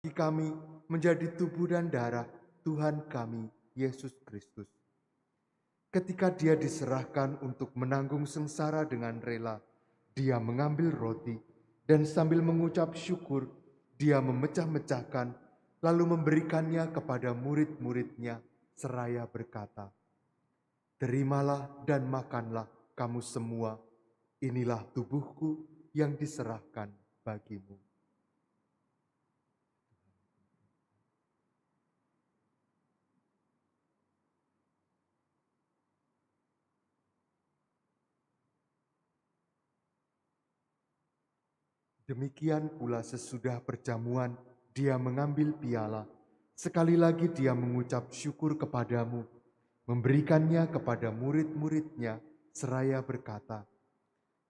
bagi kami menjadi tubuh dan darah Tuhan kami, Yesus Kristus. Ketika dia diserahkan untuk menanggung sengsara dengan rela, dia mengambil roti dan sambil mengucap syukur, dia memecah-mecahkan, lalu memberikannya kepada murid-muridnya seraya berkata, "Terimalah dan makanlah kamu semua, inilah tubuhku yang diserahkan bagimu." Demikian pula sesudah perjamuan, dia mengambil piala. Sekali lagi dia mengucap syukur kepadamu, memberikannya kepada murid-muridnya, seraya berkata,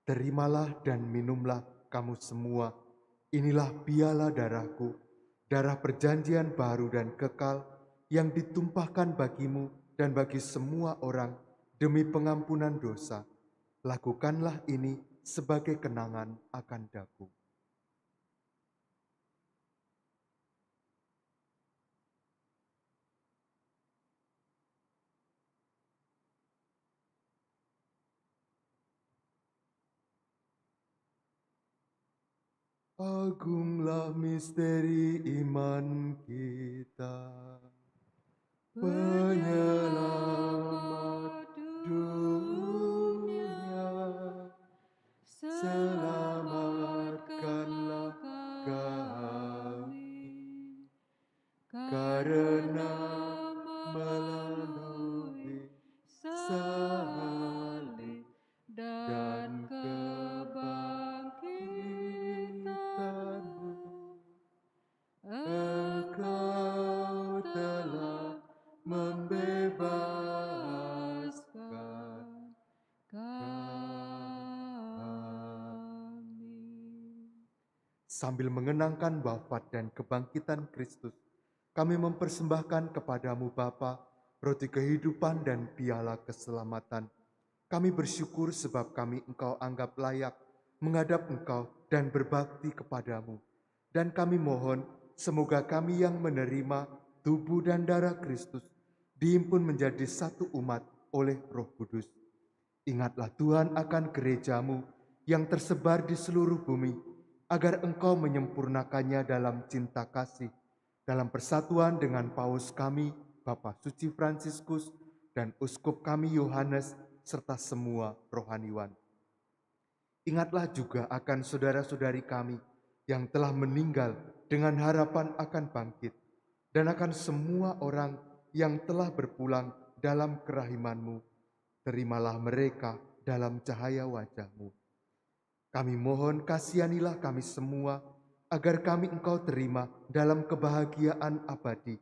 "Terimalah dan minumlah kamu semua, inilah piala darahku, darah perjanjian baru dan kekal, yang ditumpahkan bagimu dan bagi semua orang demi pengampunan dosa. Lakukanlah ini sebagai kenangan akan daku." Agunglah misteri iman kita, penyelamat dunia, selamatkanlah kami, karena melalui salib dan kebangkitanmu, Engkau telah membebaskan kami. Sambil mengenangkan wafat dan kebangkitan Kristus, kami mempersembahkan kepadamu Bapa, roti kehidupan dan piala keselamatan. Kami bersyukur sebab kami Engkau anggap layak menghadap Engkau dan berbakti kepadamu. Dan kami mohon, semoga kami yang menerima tubuh dan darah Kristus dihimpun menjadi satu umat oleh Roh Kudus. Ingatlah Tuhan akan gerejamu yang tersebar di seluruh bumi, agar Engkau menyempurnakannya dalam cinta kasih, dalam persatuan dengan Paus kami, Bapak Suci Fransiskus, dan Uskup kami Yohanes, serta semua rohaniwan. Ingatlah juga akan saudara-saudari kami yang telah meninggal dengan harapan akan bangkit, dan akan semua orang yang telah berpulang dalam kerahiman-Mu. Terimalah mereka dalam cahaya wajah-Mu. Kami mohon kasihanilah kami semua, agar kami Engkau terima dalam kebahagiaan abadi,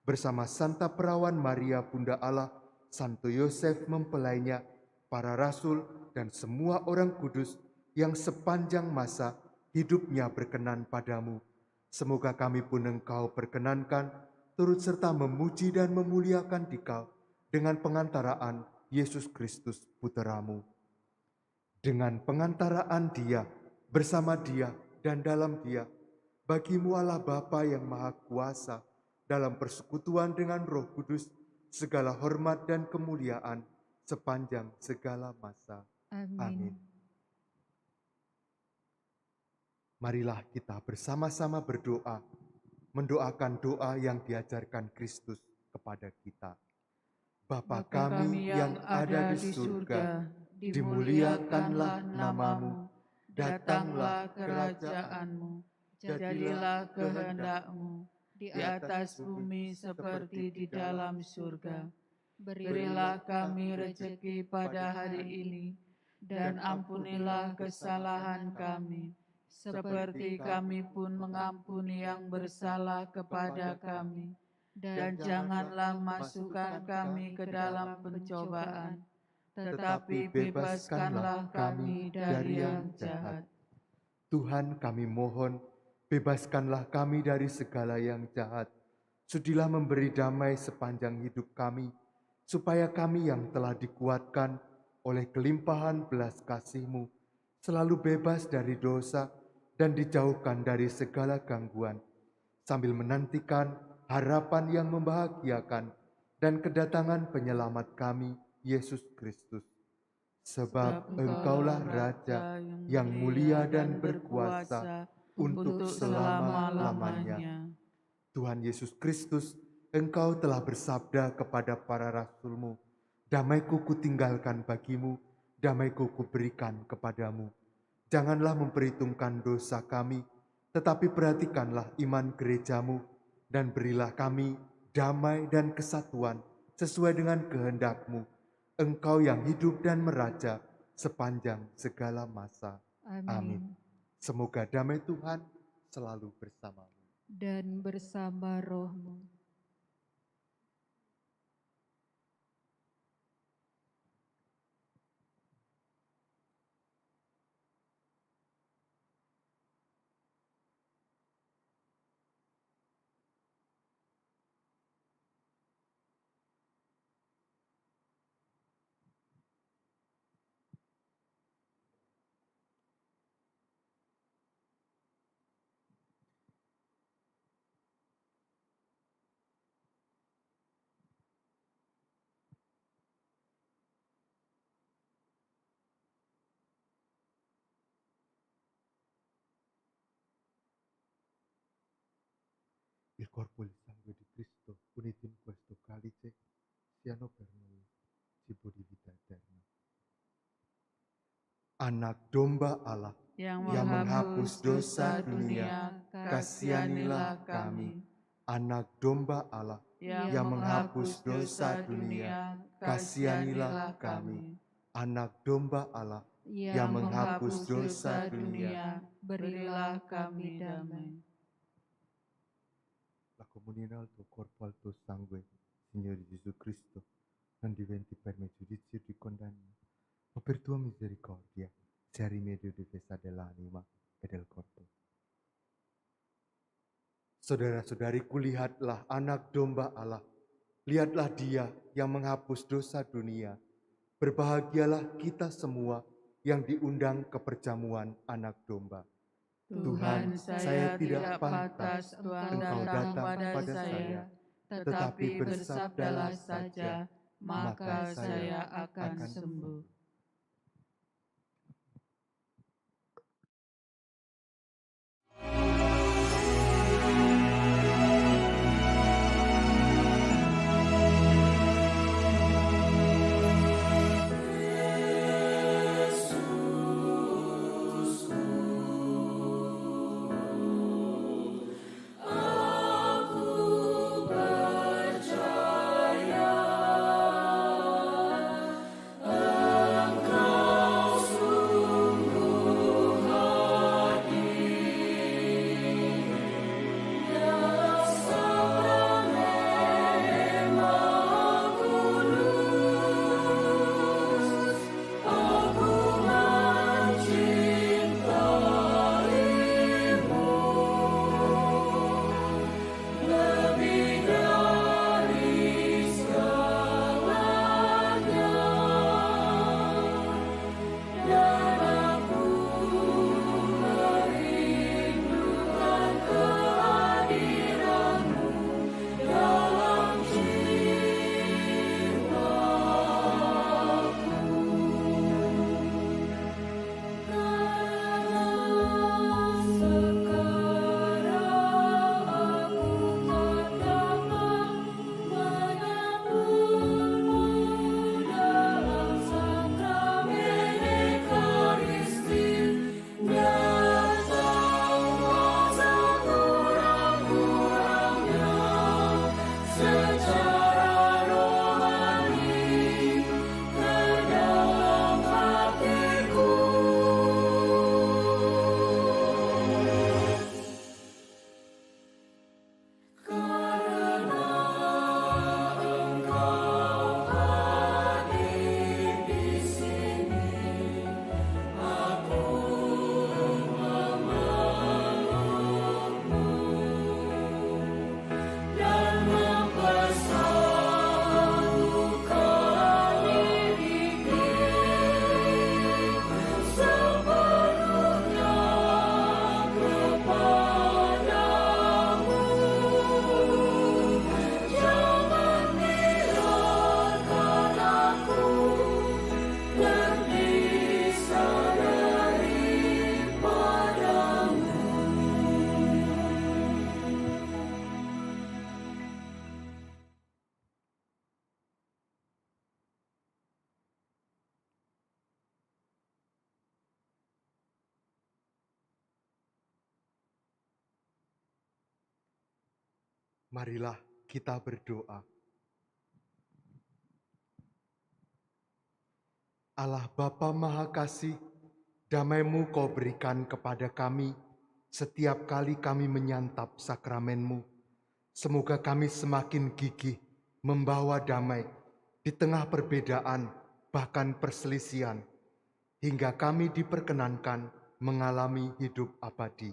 bersama Santa Perawan Maria Bunda Allah, Santo Yosef mempelainya, para rasul, dan semua orang kudus yang sepanjang masa hidupnya berkenan padamu. Semoga kami pun Engkau perkenankan, turut serta memuji dan memuliakan Dikau dengan pengantaraan Yesus Kristus Putramu. Dengan pengantaraan Dia, bersama Dia, dan dalam Dia, bagimu Allah Bapa yang Maha Kuasa, dalam persekutuan dengan Roh Kudus, segala hormat dan kemuliaan sepanjang segala masa. Amin. Marilah kita bersama-sama berdoa, mendoakan doa yang diajarkan Kristus kepada kita. Bapa kami yang ada di surga, dimuliakanlah namamu, datanglah kerajaanmu, jadilah kehendak-Mu di atas bumi seperti di dalam surga. Berilah kami rejeki pada hari ini, dan ampunilah kesalahan kami, seperti kami pun mengampuni yang bersalah kepada kami. Dan janganlah masukkan kami ke dalam pencobaan, tetapi bebaskanlah kami dari yang jahat. Tuhan kami mohon, bebaskanlah kami dari segala yang jahat. Sudilah memberi damai sepanjang hidup kami, supaya kami yang telah dikuatkan oleh kelimpahan belas kasih-Mu, selalu bebas dari dosa dan dijauhkan dari segala gangguan, sambil menantikan harapan yang membahagiakan dan kedatangan penyelamat kami, Yesus Kristus. Sebab Engkaulah Raja yang mulia dan berkuasa untuk selama-lamanya. Tuhan Yesus Kristus, Engkau telah bersabda kepada para rasul-Mu, "Damai-Ku kutinggalkan bagimu, damai-Ku kuberikan kepadamu." Janganlah memperhitungkan dosa kami, tetapi perhatikanlah iman gereja-Mu, dan berilah kami damai dan kesatuan sesuai dengan kehendak-Mu. Engkau yang hidup dan meraja sepanjang segala masa. Amin. Semoga damai Tuhan selalu bersamamu. Dan bersama rohmu. Il corpo e il sangue di Cristo, uniti in questo calice, siano per noi cibo di vita eterna. Anak domba Allah yang yang menghapus dosa dunia, kasihanilah kami. Anak domba Allah Yang menghapus dosa dunia, kasihanilah kami. Anak domba Allah Yang Menghapus dosa dunia, berilah kami damai. La comunione al tuo corpo, al tuo sangue, Signore Gesù Cristo, non diventi per me giudizio di condanna, ma per tua misericordia sia rimedio e difesa dell'anima e del corpo. Saudara-saudariku, lihatlah anak domba Allah. Lihatlah dia yang menghapus dosa dunia. Berbahagialah kita semua yang diundang ke perjamuan anak domba. Tuhan, saya tidak pantas Tuhan datang pada saya, tetapi bersabdalah saja, maka saya akan sembuh. Percaya Marilah kita berdoa. Allah Bapa Maha Kasih, damai-Mu Kau berikan kepada kami setiap kali kami menyantap sakramen-Mu. Semoga kami semakin gigih membawa damai di tengah perbedaan, bahkan perselisihan, hingga kami diperkenankan mengalami hidup abadi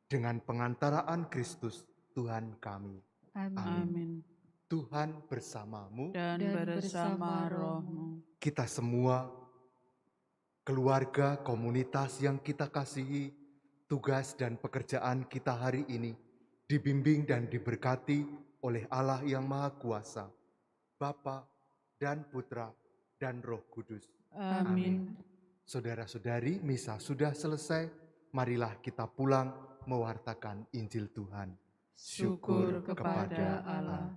dengan pengantaraan Kristus Tuhan kami. Amin. Amin. Tuhan bersamamu. Dan bersama rohmu. Kita semua, keluarga, komunitas yang kita kasihi, tugas dan pekerjaan kita hari ini dibimbing dan diberkati oleh Allah yang Maha Kuasa, Bapa dan Putra dan Roh Kudus. Amin. Saudara-saudari, misa sudah selesai. Marilah kita pulang mewartakan Injil Tuhan. Syukur kepada Allah.